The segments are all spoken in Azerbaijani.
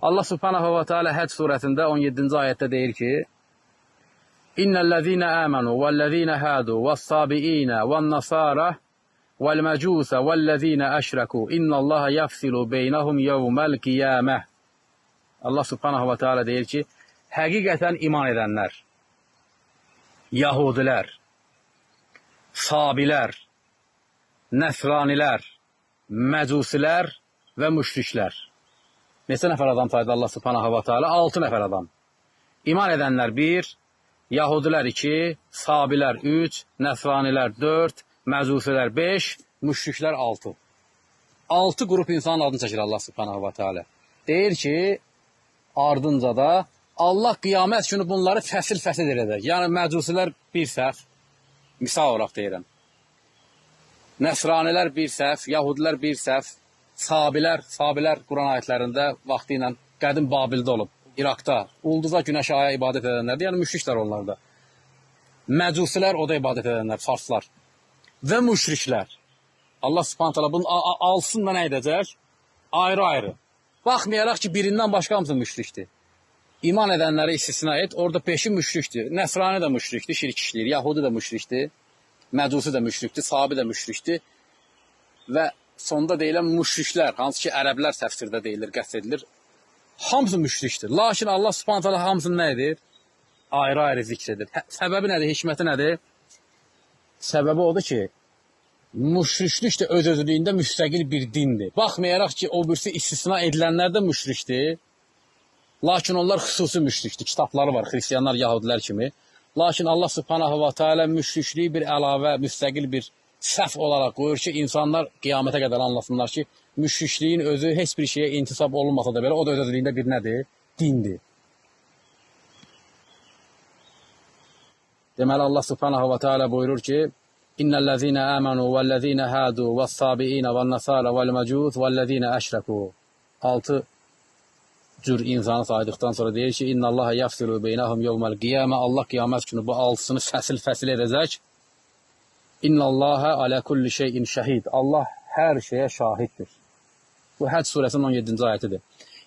Allah subhanahu wa ta'ala Həc surəsində 17-ci ayətdə deyir ki, İnnellezine amenu vellezine hadu ve's-sabiina ve'n-nasara ve'l-mecusa vellezine eşreku innallaha yafsilu beynehum yevmel kıyameh. Allah subhanahu wa ta'ala deyir ki, həqiqətən iman edənlər, Yahudilər, Sabilər, Nəsranilər, Məcusilər və müşriklər. Neçə nəfər adam saydı Allah subhanahu wa ta'ala? 6 nəfər adam. İman edənlər 1, Yahudilər 2, Sabilər 3, Nəsranilər 4, Məcusilər 5, müşriklər 6. 6 qrup insanın adını çəkir Allah subhanahu wa ta'ala. Deyir ki, ardınca da Allah qiyamət günü bunları fəsil-fəsil edəcək. Yəni Məcusilər bir səhv, misal olaraq deyirəm. Nəsranilər bir səhv, Yahudilər bir səhv, Sabilər Quran ayətlərində vaxtı ilə qədim Babildə olub, İraqda, ulduza, günəşə, aya ibadət edənlərdir, yəni müşriklər onlar da. Məcusilər, o da ibadət edənlər, farslar və müşriklər. Allah subhanahu ta'ala bunun alsın da nə edəcək? Ayrı-ayrı. Baxmayaraq ki, birindən başqa hamısı müşrikdir. İman edənləri istisna et, orada 5-i müşrikdir. Nəsrani də müşrikdir, şirk işləyir, Yahudi də müşrikdir, Məcusi də müşrikdir, Sabi də müşrikdir və sonda deyilən müşriklər, hansı ki, ərəblər təfsirdə deyilir, qəsd edilir, hamısı müşrikdir. Lakin Allah subhanahu ta'ala hamısını nə edir? Ayrı-ayrı zikr edir. Səbəbi nədir, hikməti nədir? Səbəbi odur ki, müşriklik də öz-özlüyündə müstəqil bir dindir. Baxmayaraq ki, o birisi istisna edilənlər də müşrikdir. Lakin onlar xüsusi müşrikdir. Kitabları var, xristiyanlar, yahudilər kimi. Lakin Allah subhanahu wa ta'ala müşrikliyi bir əlavə, müstəqil bir səhv olaraq qoyur ki, insanlar qiyamətə qədər anlasınlar ki, müşrikliyin özü heç bir şeyə intisab olunmasa da belə, o da öz-özlüyündə bir nədir? Dindir. Deməli, Allah subhanahu wa ta'ala buyurur ki, İnnellezine amenu vellezine hadu ve's-sabiina ve'n-nasara ve'l-mecus vellezine eşreku. 6 cür insanı saydıqdan sonra deyir ki, İnnallaha yafsilu beynehum yevmel qiyameh. Allah qiyamət günü bu 6'sını fəsil edəcək. İnnallaha ala kulli şeyin şahid. Allah hər şeyə şahiddir. Bu Həc surəsinin 17-ci ayətidir.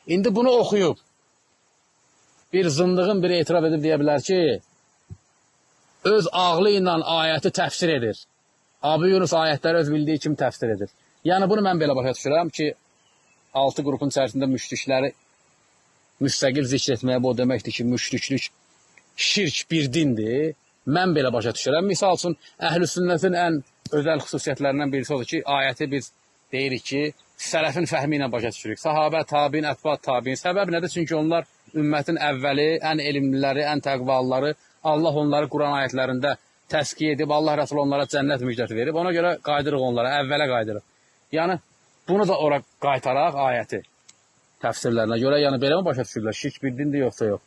İndi bunu oxuyub bir zındığın biri etiraf edib deyə bilər ki, öz ağlı ilə ayəti təfsir edir. Abi Yunus ayətləri öz bildiyi kimi təfsir edir. Yəni bunu mən belə başa düşürəm ki, 6 qrupun içərisində müşrikləri müstəqil zikr etməyə bu deməkdir ki, müşriklik, şirk bir dindir. Mən belə başa düşürəm. Misal üçün, Əhl-i Sünnətin ən özəl xüsusiyyətlərindən birisi odur ki, ayəti biz deyirik ki, sələfin fəhmi ilə başa düşürük. Sahabə, tabiin, ətbaat tabiin. Səbəb nədir? Çünki onlar ümmətin əvvəli, ən elmliləri, ən təqvalıları, Allah onları Quran ayətlərində təskiyə edib, Allah Rəsulü onlara cənnət müjdəsi verib. Ona görə qaydırıq onlara, əvvələ qaydırıq. Yəni, bunu da ora qaytaraq ayəti təfsirlərinə görə. Yəni, belə mi başa düşürlər? Şirk bir dindir, yoxsa yox?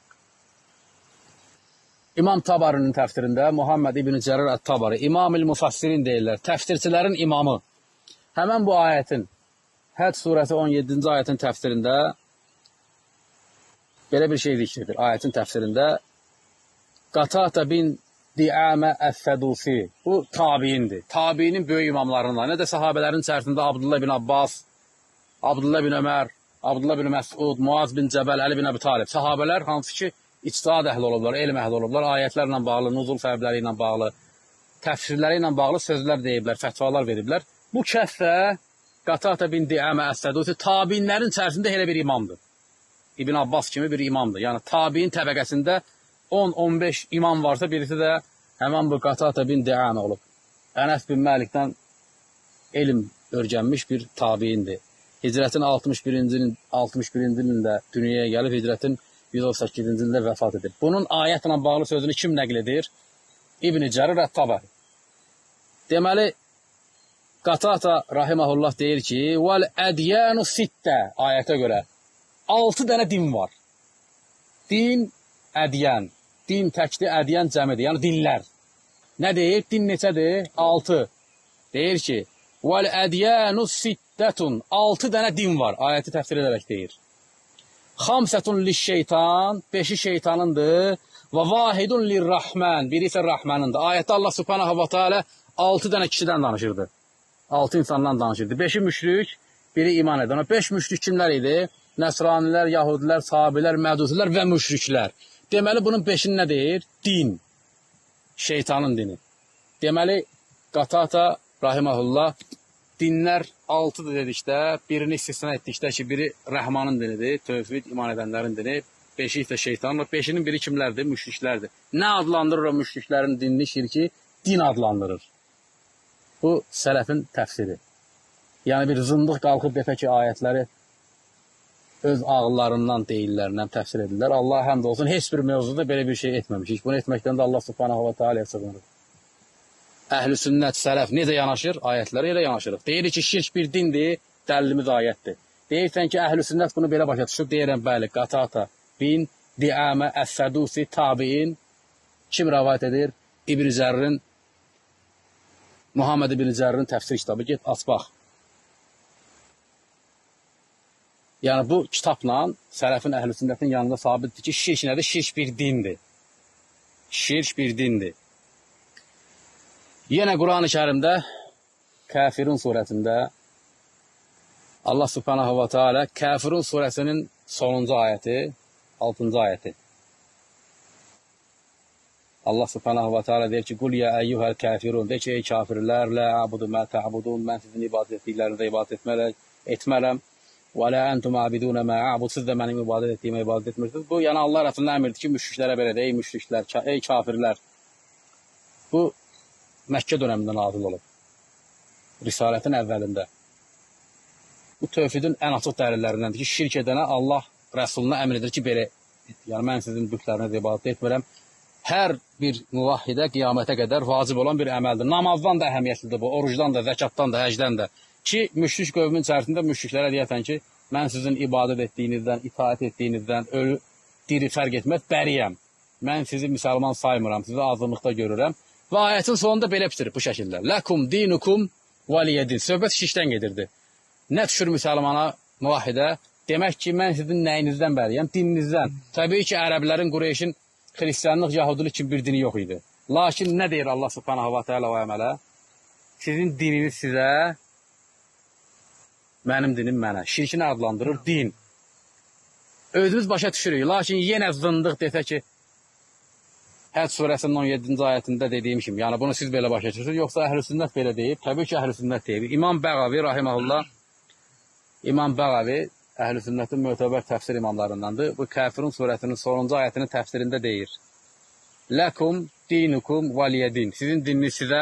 İmam Tabarinin təfsirində, Muhammed İbn Cərir Ət-Tabari, İmam-ül Mufassirin deyirlər, təfsirçilərin imamı. Həmən bu ayətin, Həc surəsi 17-ci ayətin təfsirində belə bir şey zikr edir. Ayətin təfsirində Qatata bin Di'amə Əs-Sədusi, bu tabiindir. Tabiinin böyük imamlarından, nə də sahabələrin içərisində Abdullah bin Abbas, Abdullah bin Ömər, Abdullah bin Məsud, Muaz bin Cəbəl, Əli bin Əbi Talib. Sahabələr hansı ki, İctihad əhli olublar, elm əhli olublar, ayətlərlə bağlı, nuzul səbəbləri ilə bağlı, təfsirləri ilə bağlı sözlər deyiblər, fətvalar veriblər. Bu kəssə Qatata bin Di'amə Əs-Sədusi tabiinlərin içərisində elə bir imamdır. İbn Abbas kimi bir imamdır. Yəni tabiin təbəqəsində 10-15 imam varsa, birisi də həmən bu Qatata bin Di'amə olub. Ənəs bin Məlikdən elm örgənmiş bir tabiindir. Hicrətin 61-ci ilində dünyaya gəlib, hicrətin 118-ci ildə vəfat edir. Bunun ayətlə bağlı sözünü kim nəql edir? İbn Cərir Ət-Tabari. Deməli, Qatata rahiməhullah deyir ki, وَالْأَدْيَانُ سِتَّ ayətə görə 6 dənə din var. Din, ədiyən. Din təkdir, ədiyən cəmidir. Yəni dinlər. Nə deyir? Din neçədir? 6. Deyir ki, وَالْأَدْيَانُ سِتَّةٌ 6 dənə din var. Ayəti təfsir edərək deyir. Xamsətun liş-şeytan, 5-i şeytanındır. Və vahidun lir-Rahman, biri isə Rahmanındır. Ayətdə Allah subhanahu wa ta'ala 6 dənə kişidən danışırdı. 6 insandan danışırdı. 5-i müşrik, biri iman edən. O 5 müşrik kimlər idi? Nəsranilər, Yahudilər, Sabilər, Mədusilər və müşriklər. Deməli, bunun beşini nə deyir? Din. Şeytanın dini. Deməli, Qatata rahiməhullah dinlər 6-dır dedikdə, birini istisna etdikdə ki, biri Rəhmanın dinidir, tövhid, iman edənlərin dini, 5-i isə şeytanın, 5-inin biri kimlərdir? Müşriklərdir. Nə adlandırır o müşriklərin dinini, şirki? Din adlandırır. Bu, sələfin təfsiri. Yəni, bir zındıq qalxıb desə ki, ayətləri öz ağıllarından deyirlərlə təfsir edirlər. Allah həmd olsun, heç bir mövzuda belə bir şey etməmişik. Bunu etməkdən də Allah subhanahu wa ta'ala sığınırıq. Əhl-i sünnət, sələf necə yanaşır? Ayətlərə elə yanaşırıq. Deyirik ki, şirk bir dindir, dəlilimiz ayətdir. Deyirsən ki, əhl-i sünnət bunu belə başa düşür. Deyirəm, bəli, Qatata bin Diamə Əs-Sədusi tabiin kim rəvayət edir? İbn Zərrin, Muhammed İbn Zərrin təfsir kitabı. Get, aç, bax. Yəni, bu kitabla sələfin, əhl-i sünnətin yanında sabitdir ki, şirk nədir? Şirk bir dindir. Şirk bir dindir. Yenə Quran-ı Kərimdə, Kafirun surəsində Allah subhanahu wa ta'ala Kafirun surəsinin sonuncu ayəti, 6-cı ayəti. Allah subhanahu wa ta'ala deyir ki, Qul ya əyyuhəl kafirun, deyir ki, ey kafirlər, lə əbudu mə tə'budun, mən sizin ibadət etdiklərində ibadət etmələm, və lə əntum abidunə mə əbud, siz də mənim ibadət etdiyimə ibadət etmirsiniz. Bu, yəni Allah rəsulunə əmirdir ki, müşriklərə belə deyil, ey müşriklər, ey kafirlər. Bu, Məkkə dönəmində nazil olub. Risalətin əvvəlində. Bu, tövhidin ən açıq dəlillərindəndir ki, şirk edənə Allah rəsuluna əmr edir ki, belə, yəni mən sizin bütlərinizə ibadət etmirəm. Hər bir müvahhidə qiyamətə qədər vacib olan bir əməldir. Namazdan da əhəmiyyətlidir bu, orucdan da, zəkatdan da, həcdən də. Ki, müşrik qövmün içərisində müşriklərə deyəsən ki, mən sizin ibadət etdiyinizdən, itaət etdiyinizdən, ölü, diri fərq etməz, bəriyəm. Mən sizi müsəlman saymıram, sizi azınlıqda görürəm. Və ayətin sonunda belə bitirir bu şəkildə. Ləkum dinukum valiyedin. Söhbət şirkdən gedirdi. Nə düşür müsəlmana, müvahidə? Demək ki, mən sizin nəyinizdən bəriyəm? Dininizdən. Təbii ki, ərəblərin, Qureyşin, xristiyanlıq, yahudilik kimi bir dini yox idi. Lakin nə deyir Allah subhanahu wa ta'ala və əmələ? Sizin dininiz sizə, mənim dinim mənə. Şirkini adlandırır din. Özümüz başa düşürük. Lakin yenə zındıq desə ki, Həc surəsinin 17-ci ayətində dediyim kimi, yəni bunu siz belə başa düşürsünüz, yoxsa əhl-i sünnət belə deyib? Təbii ki, əhl-i sünnət deyib. İmam Bəğavi, rahiməhullah, İmam Bəğavi, əhl-i sünnətin mötəbər təfsir imamlarındandır. Bu, Kafirun surəsinin sonuncu ayətinin təfsirində deyir. Ləkum dinukum valiyedin. Sizin dininiz sizə,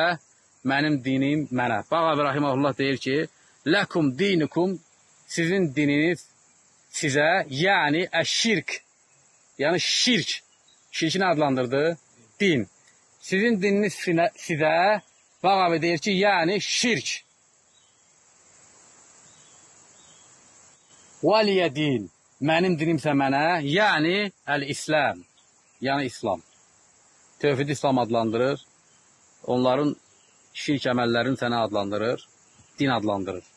mənim dinim mənə. Bəğavi, rahiməhullah deyir ki, Ləkum dinukum, sizin dininiz sizə, yəni əşşirk, yəni şirk. Şirkini adlandırdı, din. Sizin dininiz sizə, Bəğavi deyir ki, yəni şirk. Valiyə din, mənim dinimsə mənə, yəni əl-İslam, yəni İslam. Tövhid İslam adlandırır, onların şirk əməllərini sənə adlandırır, din adlandırır.